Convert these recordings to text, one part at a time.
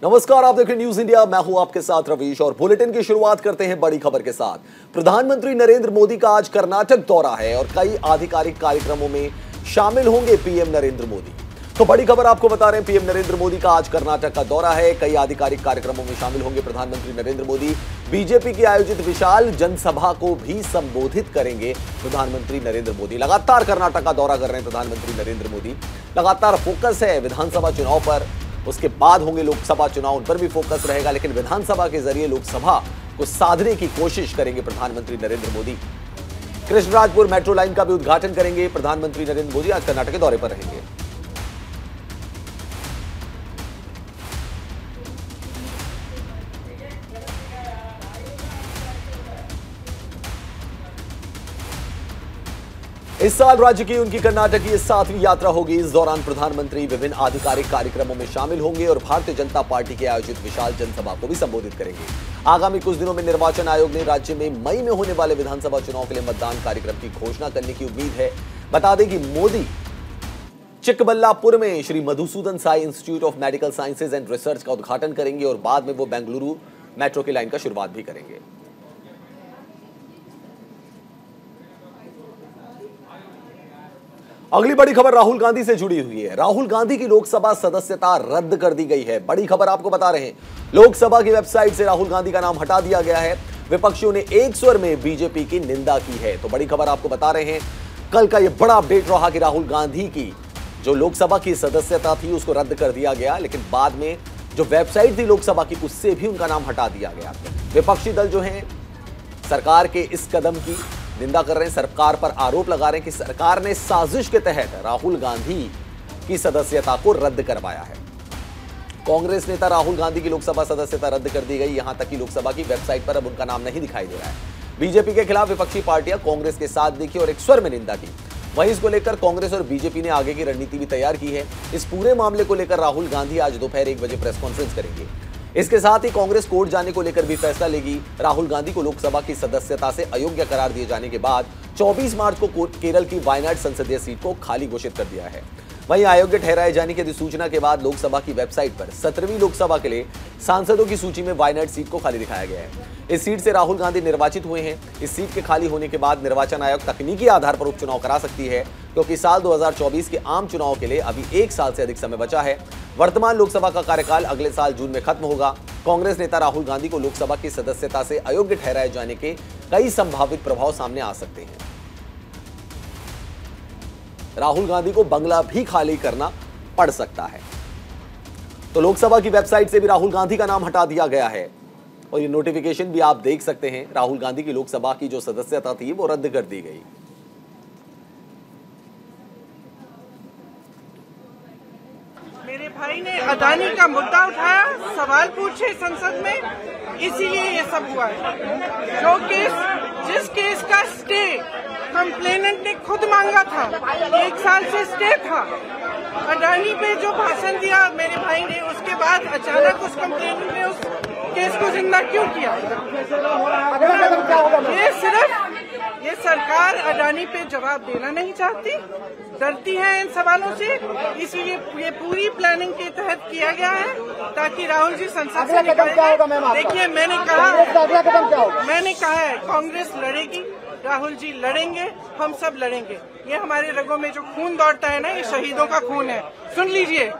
नमस्कार, आप देख रहे हैं न्यूज इंडिया। मैं हूं आपके साथ रवीश और बुलेटिन की शुरुआत करते हैं बड़ी खबर के साथ। प्रधानमंत्री नरेंद्र मोदी का आज कर्नाटक दौरा है और कई आधिकारिक कार्यक्रमों में शामिल होंगे पीएम नरेंद्र मोदी। तो बड़ी खबर आपको बता रहे हैं, पीएम नरेंद्र मोदी का आज कर्नाटक का दौरा है। कई आधिकारिक कार्यक्रमों में शामिल होंगे प्रधानमंत्री नरेंद्र मोदी। बीजेपी की आयोजित विशाल जनसभा को भी संबोधित करेंगे प्रधानमंत्री नरेंद्र मोदी। लगातार कर्नाटक का दौरा कर रहे हैं प्रधानमंत्री नरेंद्र मोदी। लगातार फोकस है विधानसभा चुनाव पर, उसके बाद होंगे लोकसभा चुनाव, उन पर भी फोकस रहेगा, लेकिन विधानसभा के जरिए लोकसभा को साधने की कोशिश करेंगे प्रधानमंत्री नरेंद्र मोदी। कृष्णराजपुर मेट्रो लाइन का भी उद्घाटन करेंगे प्रधानमंत्री नरेंद्र मोदी। आज कर्नाटक के दौरे पर रहेंगे। इस साल राज्य की उनकी कर्नाटक की 7वीं यात्रा होगी। इस दौरान प्रधानमंत्री विभिन्न आधिकारिक कार्यक्रमों में शामिल होंगे और भारतीय जनता पार्टी के आयोजित विशाल जनसभा को भी संबोधित करेंगे। आगामी कुछ दिनों में निर्वाचन आयोग ने राज्य में मई में होने वाले विधानसभा चुनाव के लिए मतदान कार्यक्रम की घोषणा करने की उम्मीद है। बता दें कि मोदी चिकबल्लापुर में Shri Madhusudan Sai institute of medical sciences and research का उद्घाटन करेंगे और बाद में वो बेंगलुरु मेट्रो की लाइन का शुरुआत भी करेंगे। अगली बड़ी खबर राहुल गांधी से जुड़ी हुई है। राहुल गांधी की लोकसभा सदस्यता रद्द कर दी गई है। बड़ी खबर आपको बता रहे हैं, लोकसभा की वेबसाइट से राहुल गांधी का नाम हटा दिया गया है। विपक्षियों ने एक स्वर में बीजेपी की निंदा की है। तो बड़ी खबर आपको बता रहे हैं, कल का यह बड़ा अपडेट रहा कि राहुल गांधी की जो लोकसभा की सदस्यता थी उसको रद्द कर दिया गया, लेकिन बाद में जो वेबसाइट थी लोकसभा की उससे भी उनका नाम हटा दिया गया। विपक्षी दल जो है सरकार के इस कदम की निंदा कर रहे हैं, सरकार पर आरोप लगा रहे हैं कि सरकार ने साजिश के तहत राहुल गांधी की सदस्यता को रद्द करवाया है। कांग्रेस नेता राहुल गांधी की लोकसभा सदस्यता रद्द कर दी गई, यहां तक कि लोकसभा की वेबसाइट पर अब उनका नाम नहीं दिखाई दे रहा है। बीजेपी के खिलाफ विपक्षी पार्टियां कांग्रेस के साथ देखी और एक स्वर में निंदा की। वहीं इसको लेकर कांग्रेस और बीजेपी ने आगे की रणनीति भी तैयार की है। इस पूरे मामले को लेकर राहुल गांधी आज दोपहर 1 बजे प्रेस कॉन्फ्रेंस करेंगे। इसके साथ ही कांग्रेस कोर्ट जाने को लेकर भी फैसला लेगी। राहुल गांधी को लोकसभा की सदस्यता से अयोग्य करार दिए जाने के बाद 24 मार्च को केरल की वायनाड संसदीय सीट को खाली घोषित कर दिया है। वहीं अयोग्य ठहराए जाने की अधिसूचना के बाद लोकसभा की वेबसाइट पर 17वीं लोकसभा के लिए सांसदों की सूची में वायनाड सीट को खाली दिखाया गया है। इस सीट से राहुल गांधी निर्वाचित हुए हैं। इस सीट के खाली होने के बाद निर्वाचन आयोग तकनीकी आधार पर उपचुनाव करा सकती है, क्योंकि साल 2024 के आम चुनाव के लिए अभी 1 साल से अधिक समय बचा है। वर्तमान लोकसभा का कार्यकाल अगले साल जून में खत्म होगा। कांग्रेस नेता राहुल गांधी को लोकसभा की सदस्यता से अयोग्य ठहराए जाने के कई संभावित प्रभाव सामने आ सकते हैं। राहुल गांधी को बंगला भी खाली करना पड़ सकता है। तो लोकसभा की वेबसाइट से भी राहुल गांधी का नाम हटा दिया गया है और ये नोटिफिकेशन भी आप देख सकते हैं। राहुल गांधी की लोकसभा की जो सदस्यता थी वो रद्द कर दी गई। मेरे भाई ने अदानी का मुद्दा उठाया, सवाल पूछे संसद में, इसीलिए ये सब हुआ है। जो केस, जिस केस का स्टे कंप्लेनेंट ने खुद मांगा था, 1 साल से स्टे था। अदानी पे जो भाषण दिया मेरे भाई ने, उसके बाद अचानक उस कंप्लेनेंट ने उस केस को जिंदा क्यों किया? ये सरकार अडानी पे जवाब देना नहीं चाहती, डरती है इन सवालों से, इसीलिए ये पूरी प्लानिंग के तहत किया गया है ताकि राहुल जी संसद से निकल जाए। देखिए, मैंने कहा है कांग्रेस लड़ेगी, राहुल जी लड़ेंगे, हम सब लड़ेंगे। ये हमारे रगों में जो खून दौड़ता है ना, ये शहीदों का खून है। सुन लीजिए,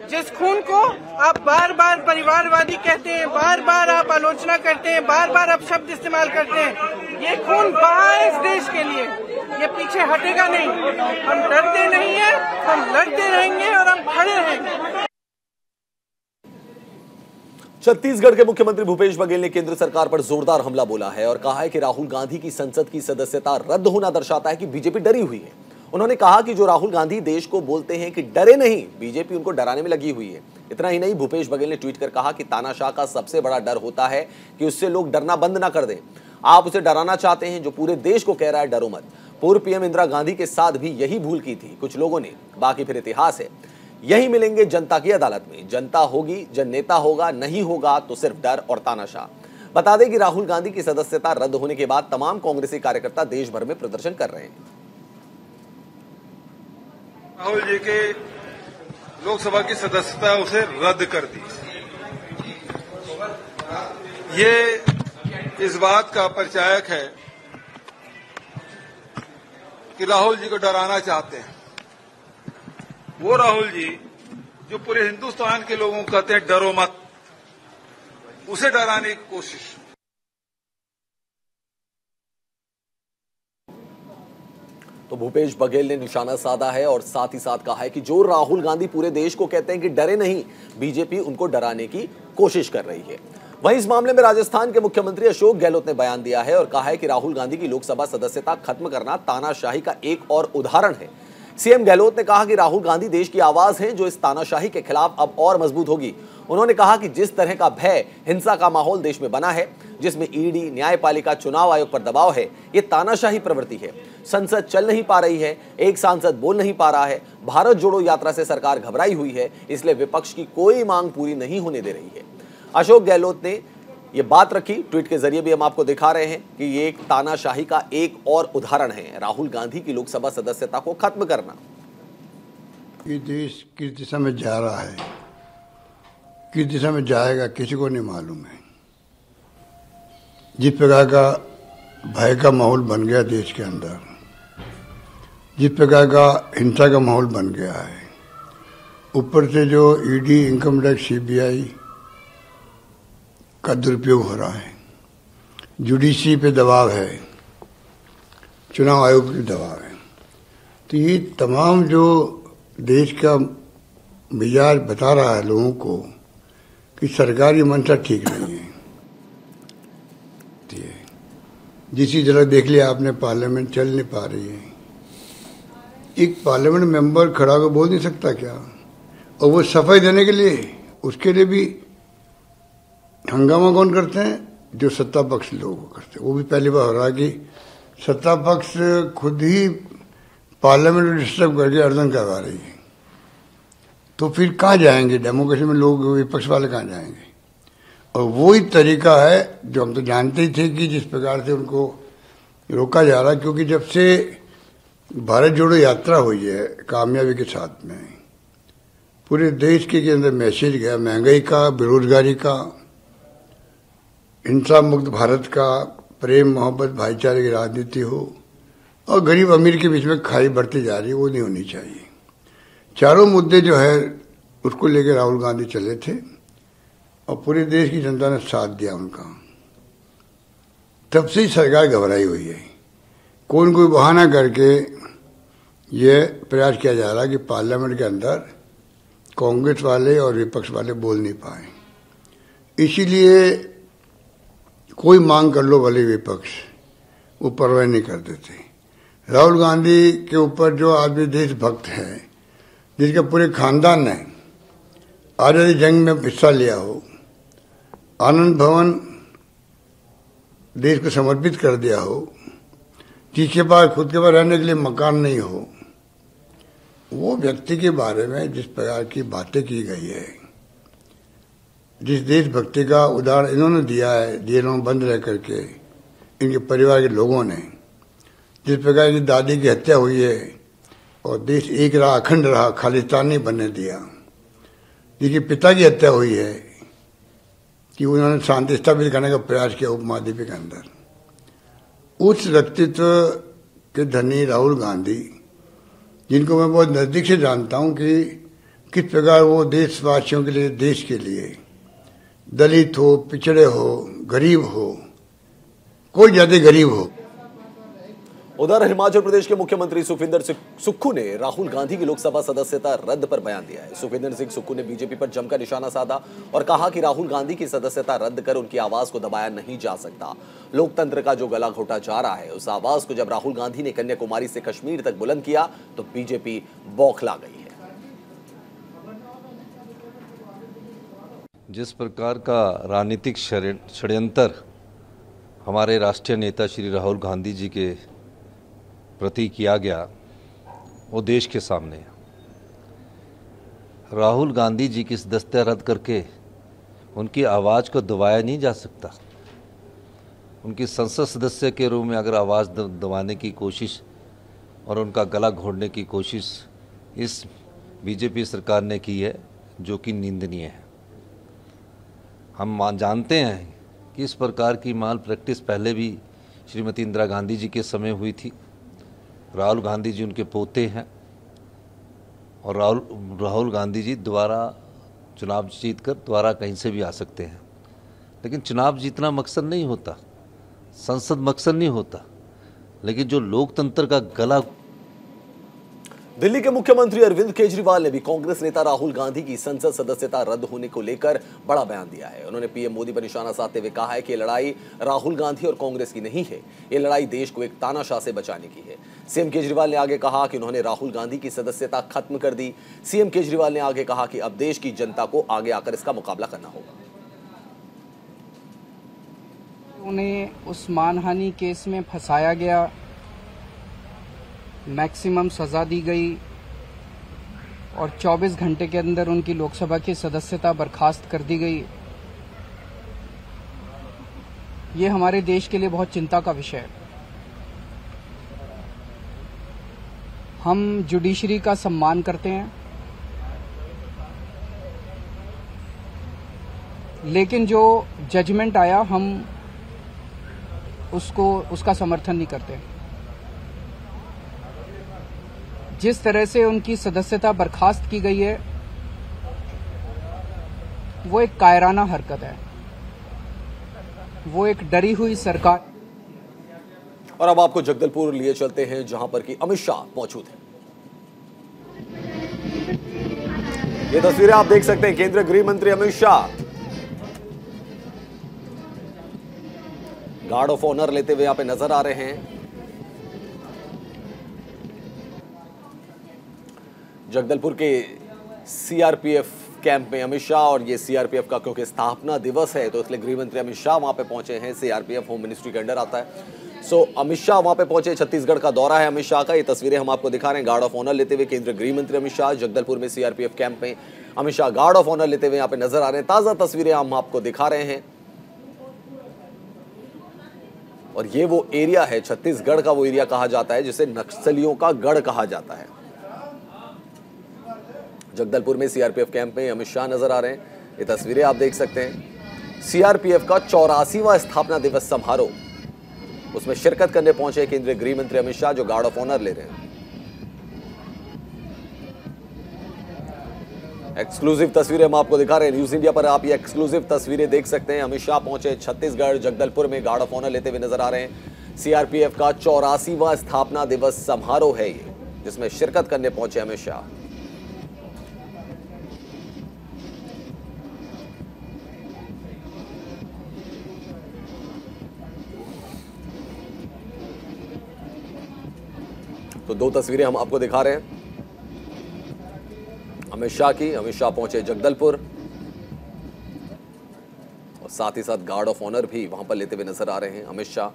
जिस खून को आप बार बार परिवारवादी कहते हैं, बार बार आप आलोचना करते हैं, बार बार आप शब्द इस्तेमाल करते हैं, ये खून बहा है इस देश के लिए, ये पीछे हटेगा नहीं। हम डरते नहीं हैं, हम लड़ते रहेंगे और हम खड़े रहेंगे। छत्तीसगढ़ के मुख्यमंत्री भूपेश बघेल ने केंद्र सरकार पर जोरदार हमला बोला है और कहा है कि राहुल गांधी की संसद की सदस्यता रद्द होना दर्शाता है कि बीजेपी डरी हुई है। उन्होंने कहा कि जो राहुल गांधी देश को बोलते हैं कि डरे नहीं, बीजेपी उनको डराने में लगी हुई है। इतना ही नहीं, भूपेश बघेल ने ट्वीट कर कहा कि तानाशाह का सबसे बड़ा डर होता है कि उससे लोग डरना बंद ना कर दें। आप उसे डराना चाहते हैं जो पूरे देश को कह रहा है डरो मत। पूर्व पीएम इंदिरा गांधी के साथ भी यही भूल की थी कुछ लोगों ने, बाकी फिर इतिहास है। यही मिलेंगे जनता की अदालत में। जनता होगी, जन नेता होगा, नहीं होगा तो सिर्फ डर और तानाशाह। बता दें कि राहुल गांधी की सदस्यता रद्द होने के बाद तमाम कांग्रेसी कार्यकर्ता देश भर में प्रदर्शन कर रहे हैं। राहुल जी के लोकसभा की सदस्यता उसे रद्द कर दी। ये इस बात का परिचायक है कि राहुल जी को डराना चाहते हैं। वो राहुल जी जो पूरे हिंदुस्तान के लोगों को कहते हैं डरो मत, उसे डराने की कोशिश। तो भूपेश बघेल ने निशाना साधा है और साथ ही साथ कहा है कि जो राहुल गांधी पूरे देश को कहते हैं कि डरे नहीं, बीजेपी उनको डराने की कोशिश कर रही है। वहीं इस मामले में राजस्थान के मुख्यमंत्री अशोक गहलोत ने बयान दिया है और कहा है कि राहुल गांधी की लोकसभा सदस्यता खत्म करना तानाशाही का एक और उदाहरण है। सीएम गहलोत ने कहा कि राहुल गांधी देश की आवाज हैं जो इस तानाशाही के खिलाफ अब और मजबूत होगी। उन्होंने कहा कि जिस तरह का भय, हिंसा का माहौल देश में बना है, जिसमें ईडी, न्यायपालिका, चुनाव आयोग पर दबाव है, ये तानाशाही प्रवृत्ति है। संसद चल नहीं पा रही है, एक सांसद बोल नहीं पा रहा है, भारत जोड़ो यात्रा से सरकार घबराई हुई है, इसलिए विपक्ष की कोई मांग पूरी नहीं होने दे रही है। अशोक गहलोत ने ये बात रखी, ट्वीट के जरिए भी हम आपको दिखा रहे हैं कि ये एक तानाशाही का एक और उदाहरण है, राहुल गांधी की लोकसभा सदस्यता को खत्म करना। ये देश किस दिशा में जा रहा है, किस दिशा में जाएगा, किसी को नहीं मालूम है। जिस प्रकार का भय का माहौल बन गया देश के अंदर, जिस प्रकार का हिंसा का माहौल बन गया है, ऊपर से जो ईडी, इनकम टैक्स, सीबीआई का दुरुपयोग हो रहा है, जुडिशरी पे दबाव है, चुनाव आयोग पे दबाव है, तो ये तमाम जो देश का मिजाज बता रहा है लोगों को कि सरकारी मंशा ठीक नहीं है। जिसी तरह देख लिया आपने, पार्लियामेंट चल नहीं पा रही है। एक पार्लियामेंट मेंबर खड़ा होकर बोल नहीं सकता क्या? और वो सफाई देने के लिए, उसके लिए भी हंगामा कौन करते हैं? जो सत्ता पक्ष लोग करते हैं। वो भी पहली बार हो रहा है कि सत्ता पक्ष खुद ही पार्लियामेंट में डिस्टर्ब करके अर्जन करवा रही है। तो फिर कहाँ जाएंगे डेमोक्रेसी में लोग, विपक्ष वाले कहाँ जाएंगे? और वही तरीका है जो हम तो जानते ही थे कि जिस प्रकार से उनको रोका जा रहा है, क्योंकि जब से भारत जोड़ो यात्रा हुई है कामयाबी के साथ में, पूरे देश के अंदर मैसेज गया महंगाई का, बेरोजगारी का, हिंसा मुक्त भारत का, प्रेम मोहब्बत भाईचारे की राजनीति हो, और गरीब अमीर के बीच में खाई बढ़ती जा रही है, वो नहीं होनी चाहिए। चारों मुद्दे जो है उसको लेकर राहुल गांधी चले थे और पूरे देश की जनता ने साथ दिया उनका। तब से ही सरकार घबराई हुई है। कोई बहाना करके ये प्रयास किया जा रहा है कि पार्लियामेंट के अंदर कांग्रेस वाले और विपक्ष वाले बोल नहीं पाए, इसीलिए कोई मांग कर लो वाले विपक्ष, वो परवाह नहीं कर देते। राहुल गांधी के ऊपर जो आदमी देशभक्त है, जिसके पूरे खानदान ने आज़ादी जंग में हिस्सा लिया हो, आनंद भवन देश को समर्पित कर दिया हो, जिसके पास खुद के पास रहने के लिए मकान नहीं हो, वो व्यक्ति के बारे में जिस प्रकार की बातें की गई है, जिस देशभक्ति का उदाहरण इन्होंने दिया है जेलों में बंद रह करके, इनके परिवार के लोगों ने, जिस प्रकार की दादी की हत्या हुई है और देश एक रहा, अखंड रहा, खालिस्तान नहीं बनने दिया, जिनके पिता की हत्या हुई है कि उन्होंने शांति स्थापित करने का प्रयास किया उपमहाद्वीप के अंदर, उस व्यक्तित्व के धनी राहुल गांधी, जिनको मैं बहुत नज़दीक से जानता हूं कि किस प्रकार वो देशवासियों के लिए, देश के लिए, दलित हो, पिछड़े हो, गरीब हो, कोई ज्यादा गरीब हो। उधर हिमाचल प्रदेश के मुख्यमंत्री सुखविंदर सिंह सुक्खू ने राहुल गांधी की लोकसभा सदस्यता रद्द पर बयान दिया है। सुखविंदर सिंह सुक्खू ने बीजेपी पर जमकर निशाना साधा और कहा कि राहुल गांधी की सदस्यता रद्द कर उनकी आवाज को दबाया नहीं जा सकता। लोकतंत्र का जो गला घोटा जा रहा है, उस आवाज को जब राहुल गांधी ने कन्याकुमारी से कश्मीर तक बुलंद किया तो बीजेपी बौखला गई है। जिस प्रकार का राजनीतिक षड्यंत्र हमारे राष्ट्रीय नेता श्री राहुल गांधी जी के प्रति किया गया, वो देश के सामने है। राहुल गांधी जी की सदस्यता रद्द करके उनकी आवाज़ को दबाया नहीं जा सकता। उनकी संसद सदस्य के रूप में अगर आवाज़ दबाने की कोशिश और उनका गला घोटने की कोशिश इस बीजेपी सरकार ने की है, जो कि निंदनीय है। हम जानते हैं कि इस प्रकार की माल प्रैक्टिस पहले भी श्रीमती इंदिरा गांधी जी के समय हुई थी। राहुल गांधी जी उनके पोते हैं और राहुल गांधी जी दोबारा चुनाव जीतकर दोबारा कहीं से भी आ सकते हैं, लेकिन चुनाव जीतना मकसद नहीं होता, संसद मकसद नहीं होता, लेकिन जो लोकतंत्र का गला। दिल्ली के मुख्यमंत्री अरविंद केजरीवाल ने भी कांग्रेस नेता राहुल गांधी की संसद सदस्यता रद्द होने को लेकर बड़ा बयान दिया है। उन्होंने पीएम मोदी पर निशाना साधते हुए कहा है कि ये लड़ाई राहुल गांधी और कांग्रेस की नहीं है, ये लड़ाई देश को एक तानाशाह से बचाने की है। सीएम केजरीवाल ने आगे कहा कि उन्होंने राहुल गांधी की सदस्यता खत्म कर दी। सीएम केजरीवाल ने आगे कहा कि अब देश की जनता को आगे आकर इसका मुकाबला करना होगा। उन्हें उस मानहानि केस में फंसाया गया, मैक्सिमम सजा दी गई और 24 घंटे के अंदर उनकी लोकसभा की सदस्यता बर्खास्त कर दी गई। ये हमारे देश के लिए बहुत चिंता का विषय है। हम जुडिशरी का सम्मान करते हैं, लेकिन जो जजमेंट आया हम उसका समर्थन नहीं करते। जिस तरह से उनकी सदस्यता बर्खास्त की गई है वो एक कायराना हरकत है, वो एक डरी हुई सरकार। और अब आपको जगदलपुर लिए चलते हैं जहां पर कि अमित शाह मौजूद हैं। ये तस्वीरें आप देख सकते हैं, केंद्रीय गृह मंत्री Amit Shah guard of honour लेते हुए यहां पे नजर आ रहे हैं। जगदलपुर के सीआरपीएफ कैंप में अमित शाह, और ये सीआरपीएफ का क्योंकि स्थापना दिवस है तो इसलिए गृह मंत्री अमित शाह वहां पे पहुंचे हैं। सीआरपीएफ होम मिनिस्ट्री के अंडर आता है। सो अमित शाह वहां पे पहुंचे। छत्तीसगढ़ का दौरा है अमित शाह का। ये तस्वीरें हम आपको दिखा रहे हैं, गार्ड ऑफ ऑनर लेते हुए केंद्रीय गृह मंत्री अमित शाह। जगदलपुर में सीआरपीएफ कैंप में Amit Shah guard of honour लेते हुए यहाँ पे नजर आ रहे हैं। ताजा तस्वीरें हम आपको दिखा रहे हैं। और ये वो एरिया है, छत्तीसगढ़ का वो एरिया कहा जाता है जिसे नक्सलियों का गढ़ कहा जाता है। जगदलपुर में सीआरपीएफ कैंप में अमित शाह नजर आ रहे हैं। ये तस्वीरें आप देख सकते हैं। सीआरपीएफ का 84वां स्थापना दिवस समारोह, उसमें शिरकत करने पहुंचे केंद्रीय गृह मंत्री अमित शाह, जो गार्ड ऑफ ऑनर ले रहे हैं। एक्सक्लूसिव तस्वीरें हम आपको दिखा रहे हैं। न्यूज इंडिया पर आप ये एक्सक्लूसिव तस्वीरें देख सकते हैं। अमित शाह पहुंचे छत्तीसगढ़, जगदलपुर में गार्ड ऑफ ऑनर लेते हुए नजर आ रहे हैं। सीआरपीएफ का 84वां स्थापना दिवस समारोह है ये, जिसमें शिरकत करने पहुंचे अमित शाह। तो दो तस्वीरें हम आपको दिखा रहे हैं अमित शाह की। अमित शाह पहुंचे जगदलपुर और साथ ही साथ गार्ड ऑफ ऑनर भी वहां पर लेते हुए नजर आ रहे हैं अमित शाह।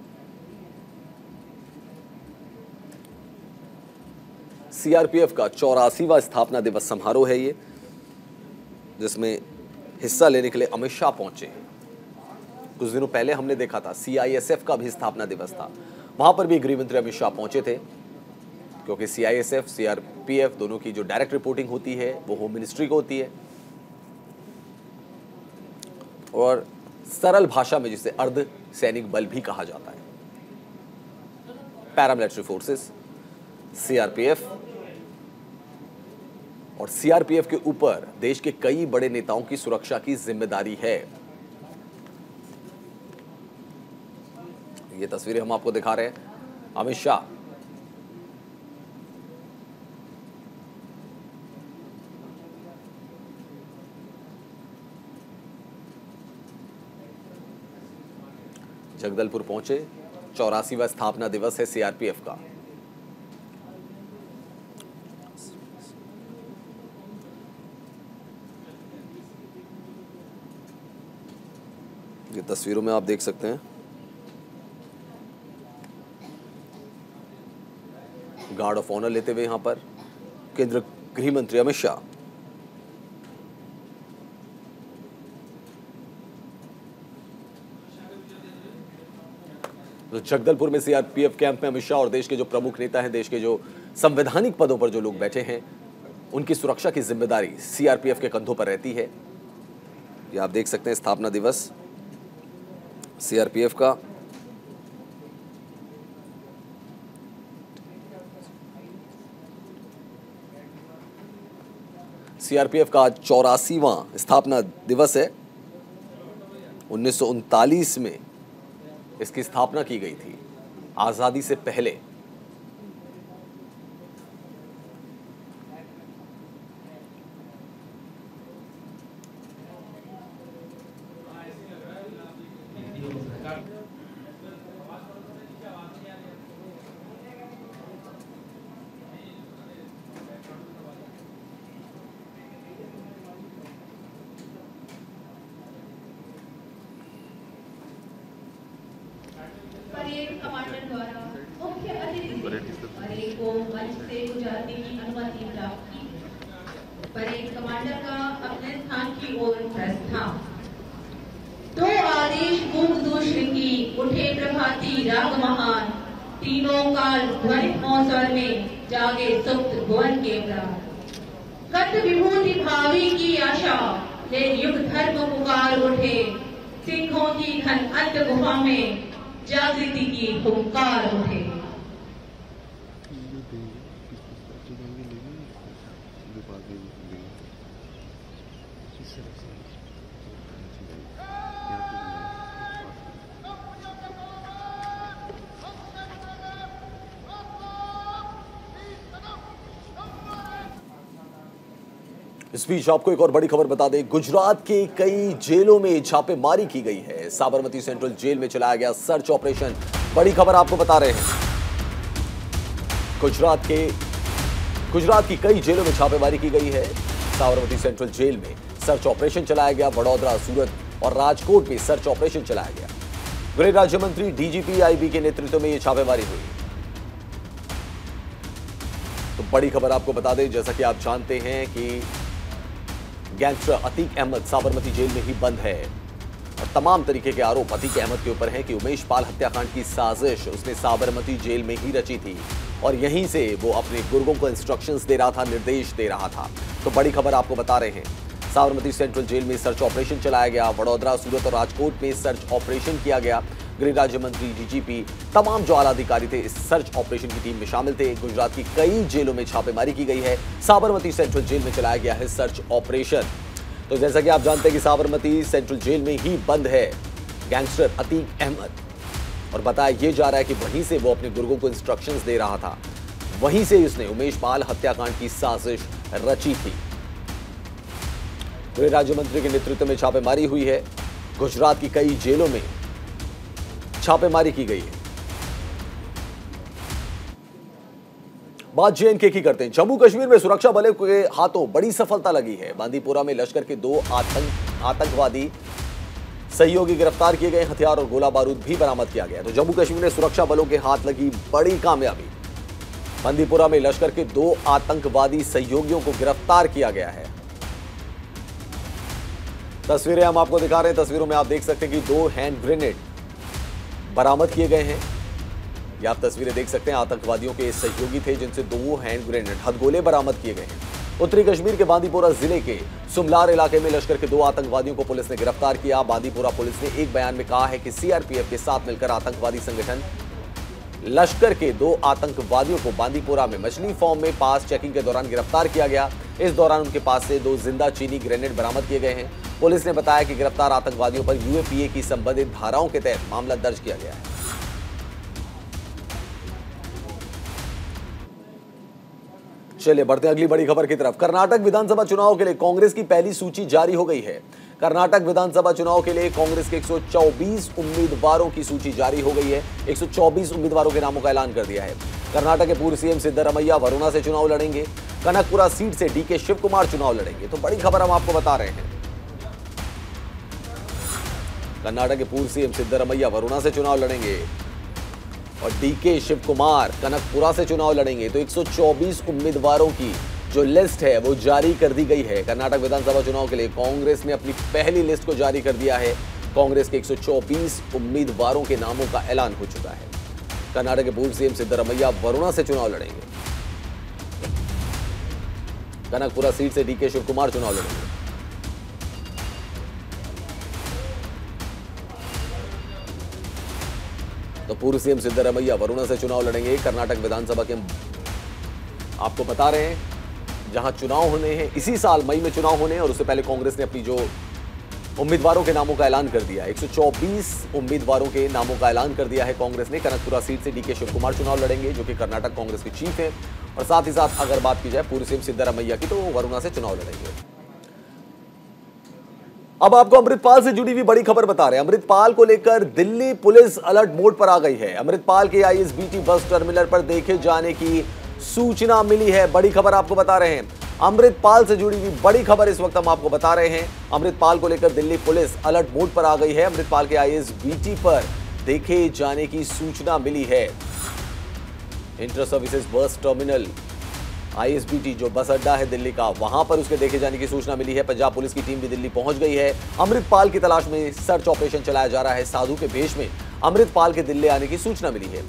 सीआरपीएफ का 84वां स्थापना दिवस समारोह है ये, जिसमें हिस्सा लेने के लिए अमित शाह पहुंचे हैं। कुछ दिनों पहले हमने देखा था सीआईएसएफ का भी स्थापना दिवस था, वहां पर भी गृह मंत्री अमित शाह पहुंचे थे, क्योंकि सीआईएसएफ सीआरपीएफ दोनों की जो डायरेक्ट रिपोर्टिंग होती है वो होम मिनिस्ट्री को होती है, और सरल भाषा में जिसे अर्ध सैनिक बल भी कहा जाता है। पैरामिलिट्री फोर्सेस, सीआरपीएफ, और सीआरपीएफ के ऊपर देश के कई बड़े नेताओं की सुरक्षा की जिम्मेदारी है। ये तस्वीरें हम आपको दिखा रहे हैं अमित शाह। जगदलपुर पहुंचे, 84वां स्थापना दिवस है सीआरपीएफ का। ये तस्वीरों में आप देख सकते हैं गार्ड ऑफ ऑनर लेते हुए यहां पर केंद्रीय गृह मंत्री अमित शाह। तो जगदलपुर में सीआरपीएफ कैंप में अमित शाह और देश के जो प्रमुख नेता हैं, देश के जो संवैधानिक पदों पर जो लोग बैठे हैं, उनकी सुरक्षा की जिम्मेदारी सीआरपीएफ के कंधों पर रहती है। ये आप देख सकते हैं स्थापना दिवस सीआरपीएफ का। सीआरपीएफ का 84वां स्थापना दिवस है। 1939 में इसकी स्थापना की गई थी, आजादी से पहले। परेड कमांडर द्वारा मुख्य अतिथि परेड को मंच से गुजारने की अनुमति प्राप्त की। परेड कमांडर का अपने स्थान की ओर प्रस्थान। दो आदेश मुग्ध श्रृंगी उठे प्रभाती राग महान, तीनों काल ध्वनित मौसर में जागे सुप्त भुवन के प्राण। गत विभूति भावी की आशा ले युग धर्म पुकार उठे, सिंहों की घन अंत गुफा में जागृति की हुंकार उठे। इस बीच आपको एक और बड़ी खबर बता दें, गुजरात के कई जेलों में छापेमारी की गई है। साबरमती सेंट्रल जेल में चलाया गया सर्च ऑपरेशन। बड़ी खबर आपको बता रहे हैं, गुजरात की कई जेलों में छापेमारी की गई है। साबरमती सेंट्रल जेल में सर्च ऑपरेशन चलाया गया। वडोदरा, सूरत और राजकोट में सर्च ऑपरेशन चलाया गया। गृह राज्य मंत्री डीजीपी आईबी के नेतृत्व में यह छापेमारी हुई। तो बड़ी खबर आपको बता दें, जैसा कि आप जानते हैं कि गैंगस्टर अतीक अहमद साबरमती जेल में ही बंद है और तमाम तरीके के आरोप अतीक अहमद के ऊपर हैं कि उमेश पाल हत्याकांड की साजिश उसने साबरमती जेल में ही रची थी और यहीं से वो अपने गुर्गों को इंस्ट्रक्शंस दे रहा था, निर्देश दे रहा था। तो बड़ी खबर आपको बता रहे हैं, साबरमती सेंट्रल जेल में सर्च ऑपरेशन चलाया गया। वडोदरा, सूरत और राजकोट में सर्च ऑपरेशन किया गया। गृह राज्य मंत्री, डीजीपी, तमाम जो आला अधिकारी थे इस सर्च ऑपरेशन की टीम में शामिल थे। गुजरात की कई जेलों में छापेमारी की गई है। साबरमती सेंट्रल जेल में चलाया गया है सर्च ऑपरेशन। तो जैसा कि आप जानते हैं कि साबरमती सेंट्रल जेल में ही बंद है गैंगस्टर अतीक अहमद और बताया यह जा रहा है कि वहीं से वो अपने गुर्गों को इंस्ट्रक्शंस दे रहा था, वहीं से उसने उमेश पाल हत्याकांड की साजिश रची थी। गृह राज्य मंत्री के नेतृत्व में छापेमारी हुई है। गुजरात की कई जेलों में छापेमारी की गई है। बात जेएनके की करते हैं। जम्मू कश्मीर में सुरक्षा बलों के हाथों बड़ी सफलता लगी है। बांदीपुरा में लश्कर के 2 आतंकवादी सहयोगी गिरफ्तार किए गए। हथियार और गोला बारूद भी बरामद किया गया। तो जम्मू कश्मीर में सुरक्षा बलों के हाथ लगी बड़ी कामयाबी। बांदीपुरा में लश्कर के 2 आतंकवादी सहयोगियों को गिरफ्तार किया गया है। तस्वीरें हम आपको दिखा रहे हैं। तस्वीरों में आप देख सकते हैं कि 2 हैंड ग्रेनेड बरामद किए गए हैं। ये आप तस्वीरें देख सकते हैं, आतंकवादियों के सहयोगी थे जिनसे 2 हैंड ग्रेनेड हथगोले बरामद किए गए हैं। उत्तरी कश्मीर के बांदीपुरा जिले के सुमलार इलाके में लश्कर के 2 आतंकवादियों को पुलिस ने गिरफ्तार किया। बांदीपुरा पुलिस ने एक बयान में कहा है कि सीआरपीएफ के साथ मिलकर आतंकवादी संगठन लश्कर के 2 आतंकवादियों को बांदीपुरा में मछली फार्म में पास चेकिंग के दौरान गिरफ्तार किया गया। इस दौरान उनके पास से 2 जिंदा चीनी ग्रेनेड बरामद किए गए हैं। पुलिस ने बताया कि गिरफ्तार आतंकवादियों पर यूएपीए की संबंधित धाराओं के तहत मामला दर्ज किया गया है। चलिए बढ़ते हैं अगली बड़ी खबर की तरफ। कर्नाटक विधानसभा चुनाव के लिए कांग्रेस की पहली सूची जारी हो गई है। कर्नाटक विधानसभा चुनाव के लिए कांग्रेस के 124 उम्मीदवारों की सूची जारी हो गई है। 124 उम्मीदवारों के नामों का ऐलान कर दिया है। कर्नाटक के पूर्व सीएम सिद्धरमैया वरुणा से चुनाव लड़ेंगे। कनकपुरा सीट से डीके शिव कुमार चुनाव लड़ेंगे। तो बड़ी खबर हम आपको बता रहे हैं, कर्नाटक के पूर्व सीएम सिद्धरमैया वरुणा से चुनाव लड़ेंगे और डीके शिव कुमार कनकपुरा से चुनाव लड़ेंगे। तो 124 उम्मीदवारों की जो लिस्ट है वो जारी कर दी गई है। कर्नाटक विधानसभा चुनाव के लिए कांग्रेस ने अपनी पहली लिस्ट को जारी कर दिया है। कांग्रेस के 124 उम्मीदवारों के नामों का ऐलान हो चुका है। कर्नाटक के पूर्व सीएम सिद्धरमैया वरुणा से चुनाव लड़ेंगे। कनकपुरा सीट से डीके शिव कुमार चुनाव लड़ेंगे। तो पूर्व सीएम सिद्धरामैया वरुणा से चुनाव लड़ेंगे। कर्नाटक विधानसभा के आपको बता रहे हैं जहां चुनाव होने हैं, इसी साल मई में चुनाव होने हैं और उससे पहले कांग्रेस ने अपनी जो उम्मीदवारों के नामों का ऐलान कर दिया। 124 उम्मीदवारों के नामों का ऐलान कर दिया है कांग्रेस ने। कनकपुरा सीट से डीके शिव कुमार चुनाव लड़ेंगे जो कि कर्नाटक कांग्रेस के चीफ हैं, और साथ ही साथ अगर बात की जाए पूर्व सीएम सिद्धरामैया की तो वो वरुणा से चुनाव लड़ेंगे। अब आपको अमृतपाल से जुड़ी हुई बड़ी खबर बता रहे हैं। अमृतपाल को लेकर दिल्ली पुलिस अलर्ट मोड पर आ गई है। अमृतपाल के आईएसबीटी बस टर्मिनल पर देखे जाने की सूचना मिली है। बड़ी खबर आपको बता रहे हैं। अमृतपाल से जुड़ी हुई बड़ी खबर इस वक्त हम आपको बता रहे हैं। अमृतपाल को लेकर दिल्ली पुलिस अलर्ट मोड पर आ गई है। अमृतपाल के आईएसबीटी पर देखे जाने की सूचना मिली है। Inter services bus terminal ISBT जो बस अड्डा है दिल्ली का, वहां पर उसके देखे जाने की सूचना मिली है। पंजाब पुलिस की टीम भी दिल्ली पहुंच गई है। अमृतपाल की तलाश में सर्च ऑपरेशन चलाया जा रहा है। साधु के भेष में अमृतपाल के दिल्ली आने की सूचना मिली है।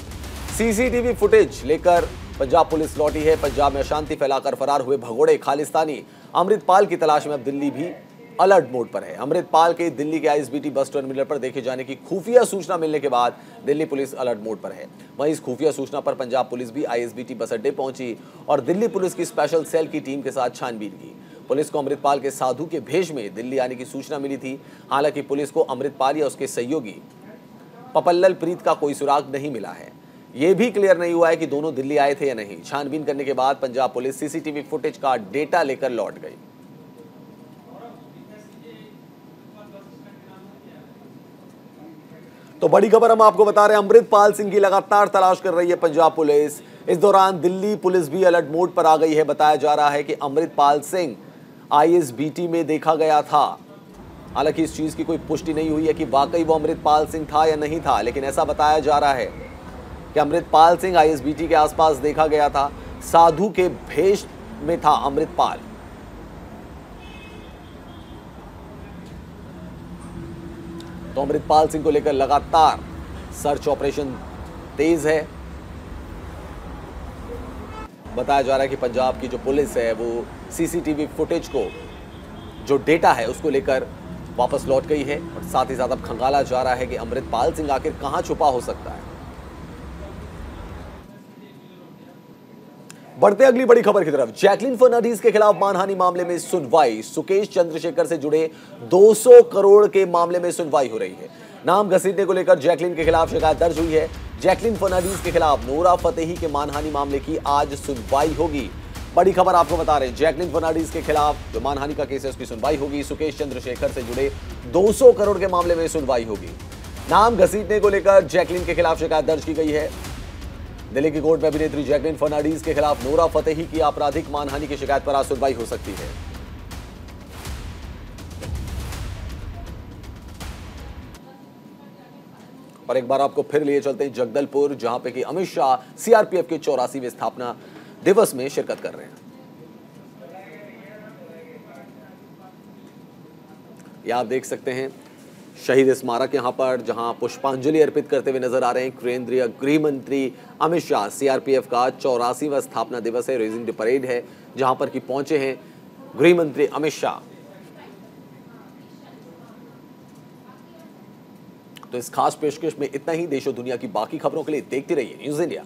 सीसीटीवी फुटेज लेकर पंजाब पुलिस लौटी है। पंजाब में अशांति फैलाकर फरार हुए भगोड़े खालिस्तानी अमृतपाल की तलाश में अब दिल्ली भी अलर्ट मोड पर है। अमृतपाल के दिल्ली के आईएसबीटी बस टर्मिनल पर देखे जाने की खुफिया सूचना मिलने के बाद दिल्ली पुलिस अलर्ट मोड पर है। वहीं इस खुफिया सूचना पर पंजाब पुलिस भी आईएसबीटी बस अड्डे पहुंची और दिल्ली पुलिस की स्पेशल सेल की टीम के साथ छानबीन की। पुलिस को अमृतपाल के साधु के भेष में दिल्ली आने की सूचना मिली थी। हालांकि पुलिस को अमृतपाल या उसके सहयोगी पपल्लल प्रीत का कोई सुराग नहीं मिला है। यह भी क्लियर नहीं हुआ है कि दोनों दिल्ली आए थे या नहीं। छानबीन करने के बाद पंजाब पुलिस सीसीटीवी फुटेज का डेटा लेकर लौट गई। तो बड़ी खबर हम आपको बता रहे हैं, अमृतपाल सिंह की लगातार तलाश कर रही है पंजाब पुलिस। इस दौरान दिल्ली पुलिस भी अलर्ट मोड पर आ गई है। बताया जा रहा है कि अमृतपाल सिंह आईएसबीटी में देखा गया था। हालांकि इस चीज की कोई पुष्टि नहीं हुई है कि वाकई वो अमृतपाल सिंह था या नहीं था, लेकिन ऐसा बताया जा रहा है कि अमृतपाल सिंह आईएसबीटी के आसपास देखा गया था। साधु के भेष में था अमृतपाल। तो अमृतपाल सिंह को लेकर लगातार सर्च ऑपरेशन तेज है। बताया जा रहा है कि पंजाब की जो पुलिस है वो सीसीटीवी फुटेज को जो डेटा है उसको लेकर वापस लौट गई है और साथ ही साथ अब खंगाला जा रहा है कि अमृतपाल सिंह आखिर कहां छुपा हो सकता है। बढ़ते अगली बड़ी खबर की तरफ। जैकलिन फर्नांडीज के खिलाफ मानहानि मामले में सुनवाई। सुकेश चंद्रशेखर से जुड़े 200 करोड़ के मामले में सुनवाई हो रही है। नाम घसीटने को लेकर जैकलिन के खिलाफ शिकायत दर्ज हुई है। जैकलिन फर्नांडीज के खिलाफ नोरा फतेही के मानहानि मामले की आज सुनवाई होगी। बड़ी खबर आपको बता रहे हैं, जैकलिन फर्नांडीज के खिलाफ जो मानहानि का केस है उसकी सुनवाई होगी। सुकेश चंद्रशेखर से जुड़े 200 करोड़ के मामले में सुनवाई होगी। नाम घसीटने को लेकर जैकलिन के खिलाफ शिकायत दर्ज की गई है। दिल्ली की कोर्ट में अभिनेत्री जैकलिन फर्नांडीज के खिलाफ नोरा फतेही की आपराधिक मानहानि की शिकायत पर आज सुनवाई हो सकती है। और एक बार आपको फिर लिए चलते हैं जगदलपुर, जहां पे कि अमित शाह सीआरपीएफ के 84वें स्थापना दिवस में शिरकत कर रहे हैं। यह आप देख सकते हैं शहीद स्मारक यहां पर, जहां पुष्पांजलि अर्पित करते हुए नजर आ रहे हैं केंद्रीय गृह मंत्री अमित शाह। सीआरपीएफ का 84वां स्थापना दिवस है, रेजिंग डे परेड है, जहां पर कि पहुंचे हैं गृह मंत्री अमित शाह। तो इस खास पेशकश में इतना ही। देश और दुनिया की बाकी खबरों के लिए देखते रहिए न्यूज़ इंडिया।